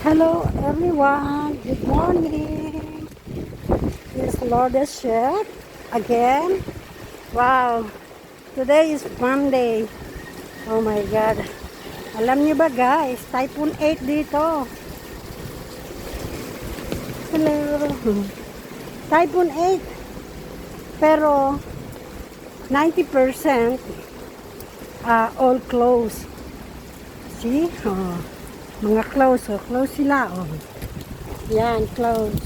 Hello everyone, good morning. This is Lourdes Chef again. Wow, today is Monday. Oh my God. Alam niyo ba guys, Typhoon 8 dito. Hello. Typhoon 8. Pero 90% all closed. See? Oh. Mga close sila, oh. Yan, close.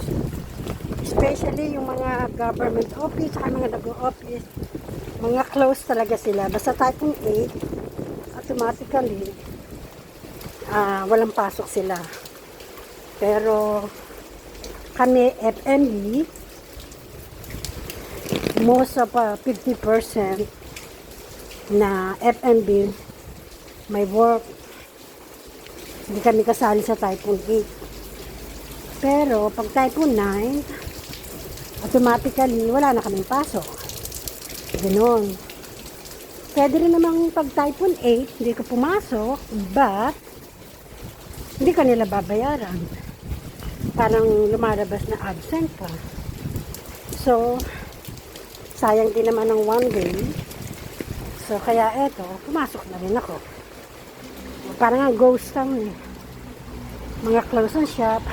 Especially yung mga government office, saka mga nag-office, mga close talaga sila. Basta Typhoon 8, automatically, walang pasok sila. Pero, kami, FNB, most of 50% na FNB may work. Hindi kami kasali sa Typhoon 8. Pero, pag Typhoon 9, automatically, wala na kaming pasok. Ganon. Pwede rin namang pag Typhoon 8, hindi ka pumasok, but, hindi ka nila babayaran. Parang lumalabas na absent pa. So, sayang din naman ng one day. So, kaya eto, pumasok na rin ako. Parang ang ghost town eh. Mga close ang shop.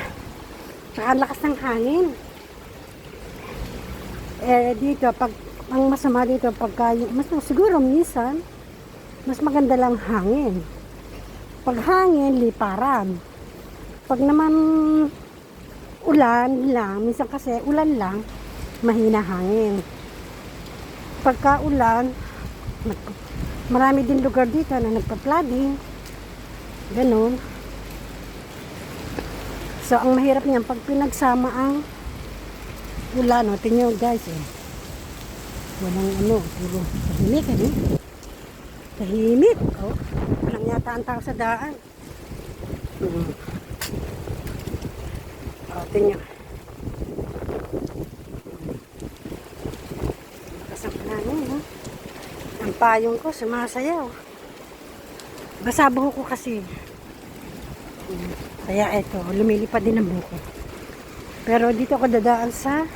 Tsaka ang lakas ng hangin. Eh dito, pag ang masama dito, pagka, siguro minsan, mas maganda lang hangin. Pag hangin, liparan. Pag naman ulan lang, minsan kasi ulan lang, mahina hangin. Pagka ulan, marami din lugar dito na nagpa-flooding. Ganon. So, ang mahirap niyan, pag pinagsama ang ulan, no, tingnan nyo guys, eh. Walang puro tahimik, eh. Tahimik, oh. Walang yata ang tao sa daan. Oh, tingnan. Kasama namin, no. Ang payong ko, sumasayaw. Basa buhok ko kasi. Kaya eto, lumilipad din ang buhok ko. Pero dito ako dadaan sa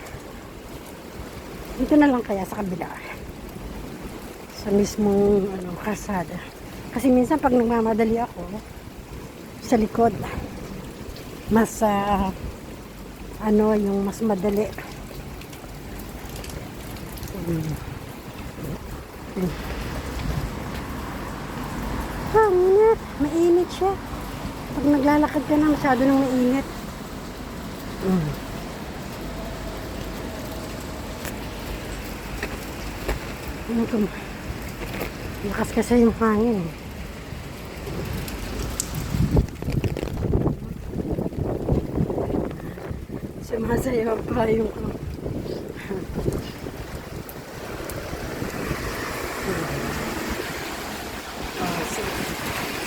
dito na lang kaya sa kabila. Sa mismong kalsada. Kasi minsan pag nagmamadali ako sa likod, mas yung mas madali. Init. Mainit siya. Pag naglalakad ka na, masyado nang mainit. Ano ito? Lakas kasi yung hangin. Sumasayaw pa yung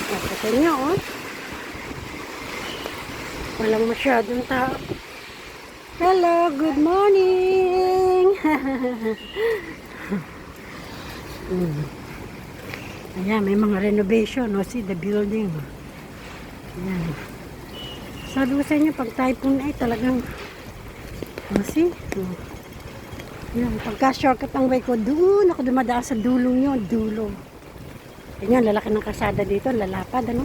nakita niyo, oh. Walang masyadong tao. Hello, good morning. Ayan, may mga renovation, no? See the building. Ayan. Sabi ko sa inyo, pag Typhoon ay talagang see? Ayan, pagka shortcut ang way ko, doon ako dumadaan sa dulong yun, dulo. Ayan, lalaki ng kasada dito, lalapad, ano?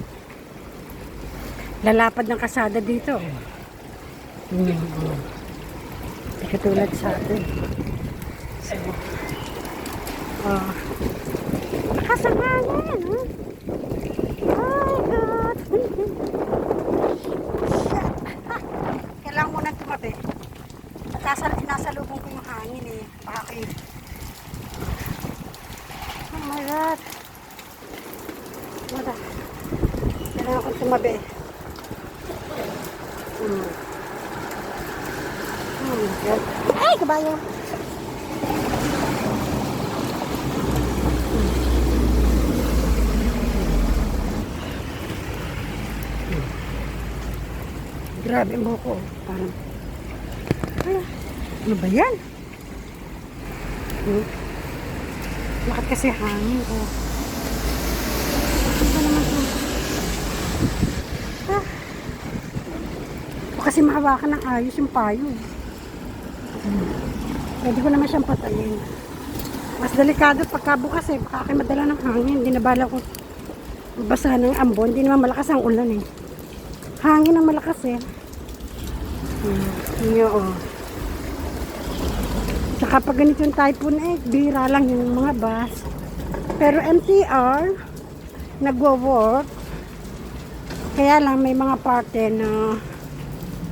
Lalapad ng kasada dito. Katulad sa atin. So, lakas ang hangin, huh? Oh my God. Kailangan mo nang tumabi. Nasalubong ko yung hangin eh. Bakit? Oh my God. Kailangan kong tumabi. Ay, kabayo. Grabe mo ko. Parang, ano ba yan? Bakit kasi hangin ko? Ano naman ito? pa kasi mahawakan ng ayos yung payo. Pwede ko naman siyang patayin. Mas delikado pagkabukas eh. Baka kayo madala ng hangin. Hindi na bala ko basa ng ambon. Hindi naman malakas ang ulan eh. Hangin ang malakas eh. Yun oh. Saka pag ganito yung typhoon eh, bihira lang yung mga bus. Pero MTR, nagwo-work. Kaya lang may mga parte na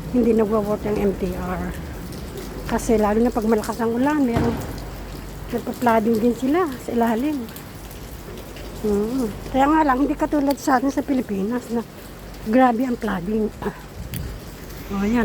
hindi nagwo-work yung MTR. Kasi lalo na pag malakas ang ulan, meron nagpa-flooding din sila sa ilalim. Kaya nga lang, hindi katulad sa atin sa Pilipinas na grabe ang flooding. O, yan.